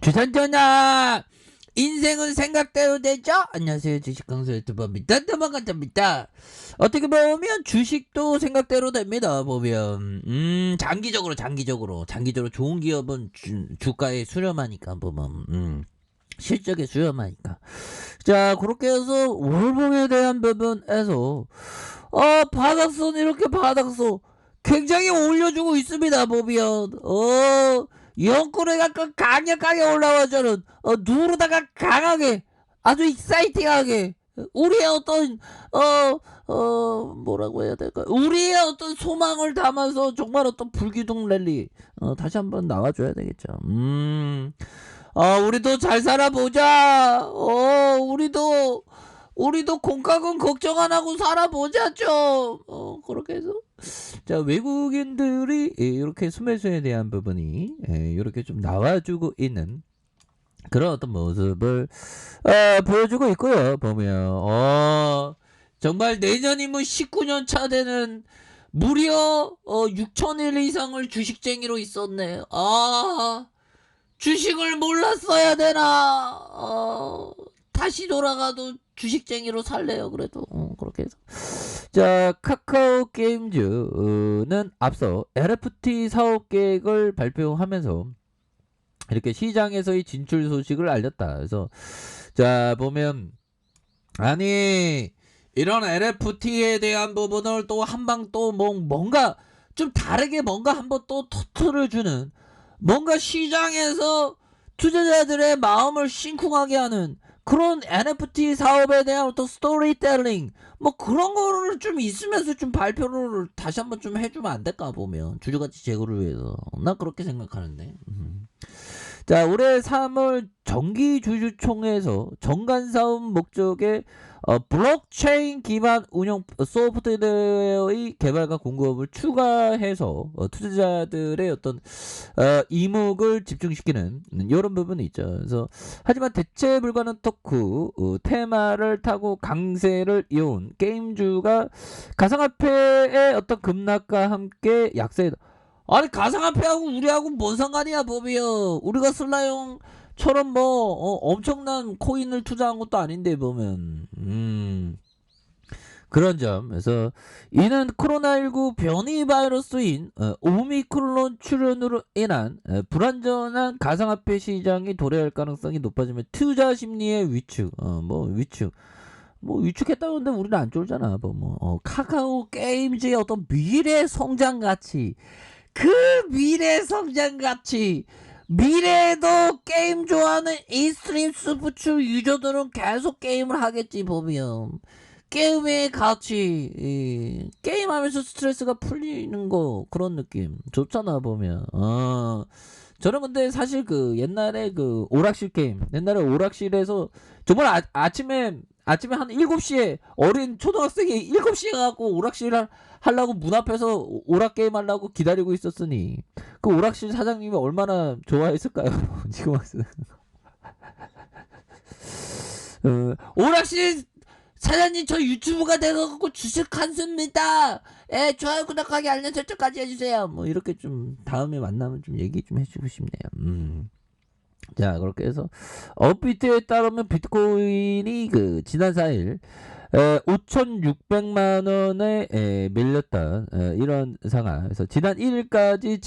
주산전화 인생은 생각대로 되죠? 안녕하세요, 주식강사 유튜버입니다. 반갑습니다. 어떻게 보면 주식도 생각대로 됩니다. 보면 장기적으로 좋은 기업은 주가에 수렴하니까 보면 실적에 수렴하니까. 자, 그렇게 해서 월봉에 대한 부분에서 바닥선 이렇게 바닥선 굉장히 올려주고 있습니다. 보면 영끌에 약간 강력하게 올라와서는 누르다가 강하게 아주 익사이팅하게 우리의 어떤 뭐라고 해야 될까, 우리의 어떤 소망을 담아서 정말 어떤 불기둥 랠리 다시 한번 나와줘야 되겠죠. 우리도 잘 살아보자. 우리도 공과금 걱정 안 하고 살아보자죠. 그렇게 해서 자, 외국인들이 이렇게 수매수에 대한 부분이 이렇게 좀 나와주고 있는 그런 어떤 모습을 보여주고 있고요. 보면 정말 내년이면 19년 차 되는 무려 6,000일 이상을 주식쟁이로 있었네. 주식을 몰랐어야 되나. 다시 돌아가도 주식쟁이로 살래요. 그래도 그렇게 해서 자, 카카오 게임즈는 앞서 NFT 사업 계획을 발표하면서 이렇게 시장에서의 진출 소식을 알렸다. 그래서 자, 보면 아니 이런 NFT에 대한 부분을 또 한방 또 뭔가 좀 다르게 뭔가 한번 또 터트려주는, 뭔가 시장에서 투자자들의 마음을 심쿵하게 하는 그런 NFT 사업에 대한 어떤 스토리텔링 뭐 그런 거를 좀 있으면서 좀 발표를 다시 한번 좀 해주면 안 될까. 보면 주주가치 제고를 위해서 난 그렇게 생각하는데. 자, 올해 3월 정기주주총회에서 정관사업 목적의 블록체인 기반 운영 소프트웨어의 개발과 공급을 추가해서 투자자들의 어떤 이목을 집중시키는 이런 부분이 있죠. 그래서 하지만 대체 불가능 토크 테마를 타고 강세를 이어온 게임주가 가상화폐의 어떤 급락과 함께 약세. 아니, 가상화폐하고 우리하고 뭔 상관이야. 보면 우리가 슬라형처럼 뭐 엄청난 코인을 투자한 것도 아닌데 보면 그런 점에서 이는 코로나19 변이 바이러스인 오미크론 출현으로 인한 불안전한 가상화폐 시장이 도래할 가능성이 높아지면 투자 심리의 위축, 위축했다는데 우리는 안 쫄잖아. 카카오 게임즈의 어떤 미래 성장 가치, 그 미래 성장 가치, 미래에도 게임 좋아하는 인스트림 스포츠 유저들은 계속 게임을 하겠지. 보면 게임의 가치, 게임하면서 스트레스가 풀리는 거, 그런 느낌 좋잖아. 보면 저는 근데 사실 그 옛날에 그 오락실 게임, 옛날에 오락실에서 정말 아침에 한 7시에 어린 초등학생이 7시에 가고 오락실 하려고 문 앞에서 오락 게임 하려고 기다리고 있었으니 그 오락실 사장님이 얼마나 좋아했을까요? 지금 오락실 사장님, 저 유튜브가 돼갖고 주식 한습니다. 좋아요, 구독하기, 알림 설정까지 해주세요. 뭐 이렇게 좀 다음에 만나면 좀 얘기 좀 해주고 싶네요. 자, 그렇게 해서 업비트에 따르면 비트코인이 그 지난 4일 5,600만 원에 밀렸다. 이런 상황에서 지난 1일까지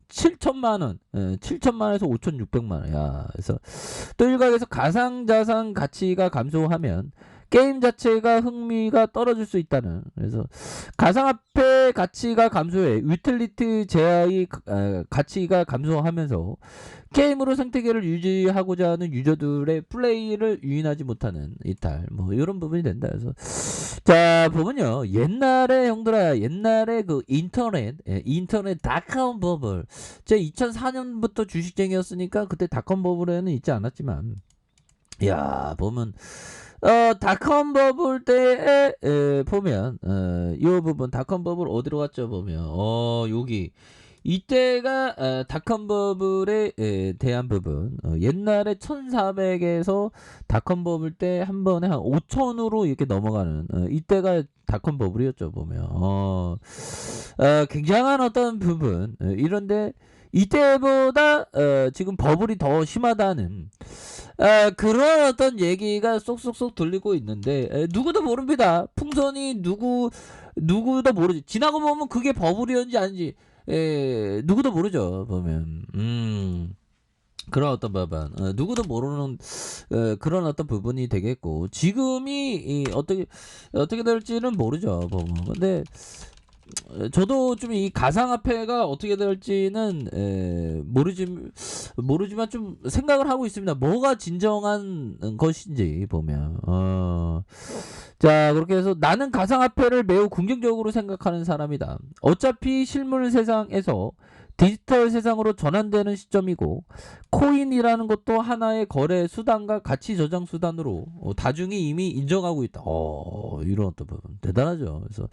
7천만 원, 7천만 원에서 5,600만 원. 야, 그래서 또 일각에서 가상자산 가치가 감소하면 게임 자체가 흥미가 떨어질 수 있다는. 그래서 가상화폐 가치가 감소해 유틸리티 제약의 가치가 감소하면서 게임으로 생태계를 유지하고자 하는 유저들의 플레이를 유인하지 못하는 이탈, 뭐 이런 부분이 된다. 그래서 자, 보면요, 옛날에 형들아, 옛날에 그 인터넷 닷컴 버블, 제 2004년부터 주식쟁이였으니까 그때 닷컴 버블에는 있지 않았지만, 야, 보면 닷컴 버블 때에 보면 이 부분 닷컴 버블 어디로 갔죠? 보면 여기 이때가 닷컴 버블에 대한 부분, 옛날에 1400에서 닷컴 버블 때 한 번에 한 5000으로 이렇게 넘어가는 이때가 닷컴 버블이었죠. 보면 굉장한 어떤 부분, 이런데 이때보다 지금 버블이 더 심하다는 그런 어떤 얘기가 쏙쏙쏙 들리고 있는데 누구도 모릅니다. 풍선이 누구도 모르지. 지나고 보면 그게 버블이었는지 아닌지 누구도 모르죠. 보면 그런 어떤 부분 누구도 모르는 그런 어떤 부분이 되겠고 지금이 어떻게 될지는 모르죠. 보면 근데 저도 좀 이 가상화폐가 어떻게 될지는 모르지만 좀 생각을 하고 있습니다. 뭐가 진정한 것인지 보면 자 그렇게 해서 나는 가상화폐를 매우 긍정적으로 생각하는 사람이다. 어차피 실물 세상에서 디지털 세상으로 전환되는 시점이고 코인이라는 것도 하나의 거래 수단과 가치 저장 수단으로 다중이 이미 인정하고 있다. 이런 어떤 부분 대단하죠. 그래서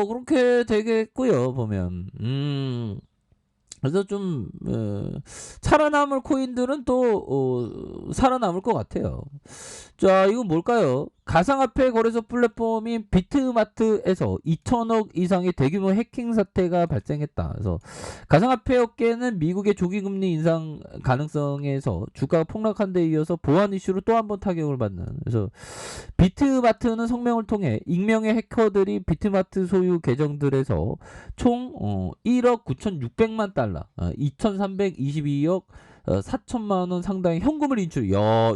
그렇게 되겠고요. 보면 그래서 좀 살아남을 코인들은 또 살아남을 것 같아요. 자 이건 뭘까요? 가상화폐 거래소 플랫폼인 비트마트에서 2천억 이상의 대규모 해킹 사태가 발생했다. 그래서 가상화폐 업계는 미국의 조기금리 인상 가능성에서 주가가 폭락한 데 이어서 보안 이슈로 또 한 번 타격을 받는. 그래서 비트마트는 성명을 통해 익명의 해커들이 비트마트 소유 계정들에서 총 1억 9,600만 달러, 2,322억 4천만 원 상당의 현금을 인출. 이거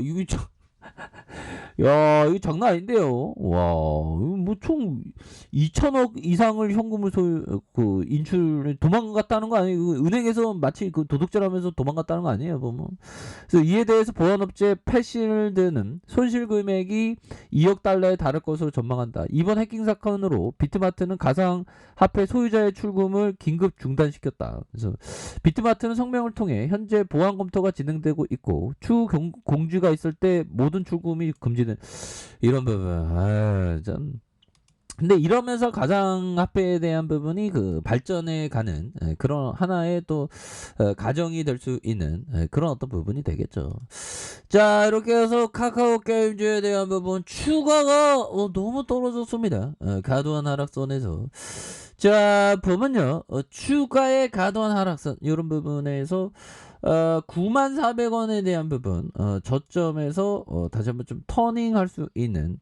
장난 아닌데요. 와, 뭐 총 2천억 이상을 현금을 인출 도망갔다는 거 아니에요? 은행에서 마치 그 도둑질하면서 도망갔다는 거 아니에요? 보면. 그래서 이에 대해서 보안업체 패실드는 손실 금액이 2억 달러에 달할 것으로 전망한다. 이번 해킹 사건으로 비트마트는 가상화폐 소유자의 출금을 긴급 중단시켰다. 그래서 비트마트는 성명을 통해 현재 보안 검토가 진행되고 있고 추후 공지가 있을 때 모든 출금이 금지된 이런 부분. 참. 근데 이러면서 가상화폐에 대한 부분이 그 발전해 가는 그런 하나의 또 가정이 될 수 있는 그런 어떤 부분이 되겠죠. 자 이렇게 해서 카카오 게임즈에 대한 부분 추가가 너무 떨어졌습니다. 과도한 하락선에서 자 보면요 추가의 과도한 하락선 이런 부분에서 94,000원에 대한 부분 저점에서 다시 한번 좀 터닝할 수 있는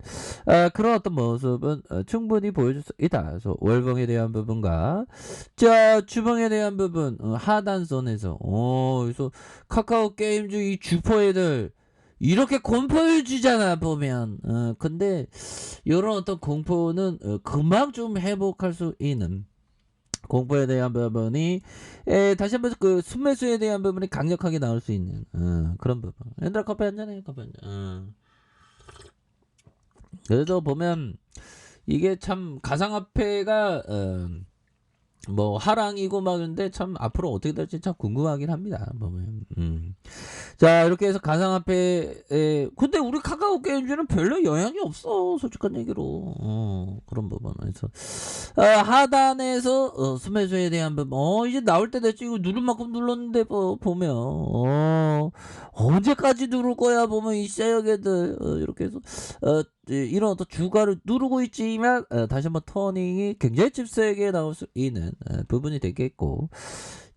그런 어떤 모습은 충분히 보여줄 수 있다. 그래서 월봉에 대한 부분과 자 주봉에 대한 부분 하단선에서 그래서 카카오 게임즈 이 주포애들 이렇게 공포를 주잖아 보면 근데 이런 어떤 공포는 금방 좀 회복할 수 있는 공포에 대한 부분이 다시 한번 그 순매수에 대한 부분이 강력하게 나올 수 있는 그런 부분. 얘들아 커피 한잔해. 커피 한잔. 그래서 보면 이게 참 가상화폐가 뭐 하랑이고 막 근데 참 앞으로 어떻게 될지 참 궁금하긴 합니다. 보면. 자 이렇게 해서 가상화폐에 근데 우리 카카오 게임즈는 별로 영향이 없어 솔직한 얘기로 그런 부분에서 하단에서 수매수에 대한 부분 이제 나올 때 됐지 이거 누를 만큼 눌렀는데 보면 언제까지 누를 거야 보면 이 샤여게들 이렇게 해서 이런 어떤 주가를 누르고 있지만 다시 한번 터닝이 굉장히 칩세게 나올 수 있는 부분이 되겠고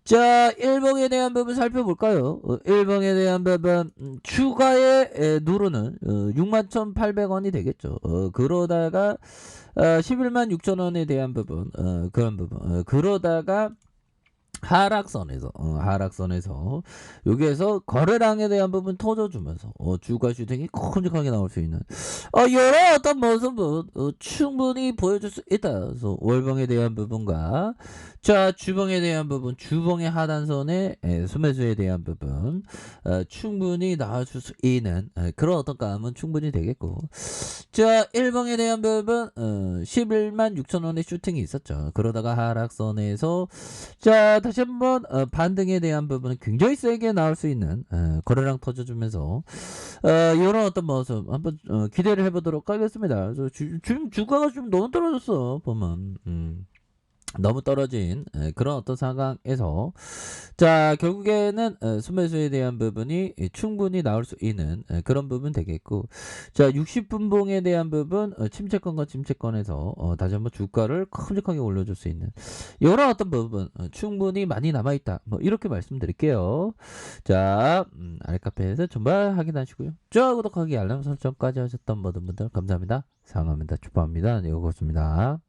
자 1봉에 대한 부분 살펴볼까요? 1봉에 대한 부분 추가에 누르는 61,800원이 되겠죠. 그러다가 116,000원에 대한 부분 그런 부분 그러다가 하락선에서 여기에서 거래량에 대한 부분 터져주면서 주가 슈팅이 큼직하게 나올 수 있는 여러 어떤 모습은 충분히 보여줄 수 있다. 그래서 월봉에 대한 부분과 자 주봉에 대한 부분 주봉의 하단선에 수매수에 대한 부분 충분히 나와줄 수 있는 그런 어떤 감은 충분히 되겠고 자 1봉에 대한 부분 116,000원의 슈팅이 있었죠. 그러다가 하락선에서 자 다시 한번 반등에 대한 부분은 굉장히 세게 나올 수 있는 거래량 터져주면서 이런 어떤 모습 한번 기대를 해보도록 하겠습니다. 그래서 지금 주가가 좀 너무 떨어졌어 보면 너무 떨어진 그런 어떤 상황에서 자 결국에는 순매수에 대한 부분이 충분히 나올 수 있는 그런 부분 되겠고 자 60분봉에 대한 부분 침체권과 침체권에서 다시 한번 주가를 큼직하게 올려줄 수 있는 이런 어떤 부분 충분히 많이 남아있다 뭐 이렇게 말씀드릴게요. 자 아랫카페에서 정말 확인하시고요. 좋아요 구독하기 알람 설정까지 하셨던 모든 분들 감사합니다. 사랑합니다. 축복합니다. 네 고맙습니다.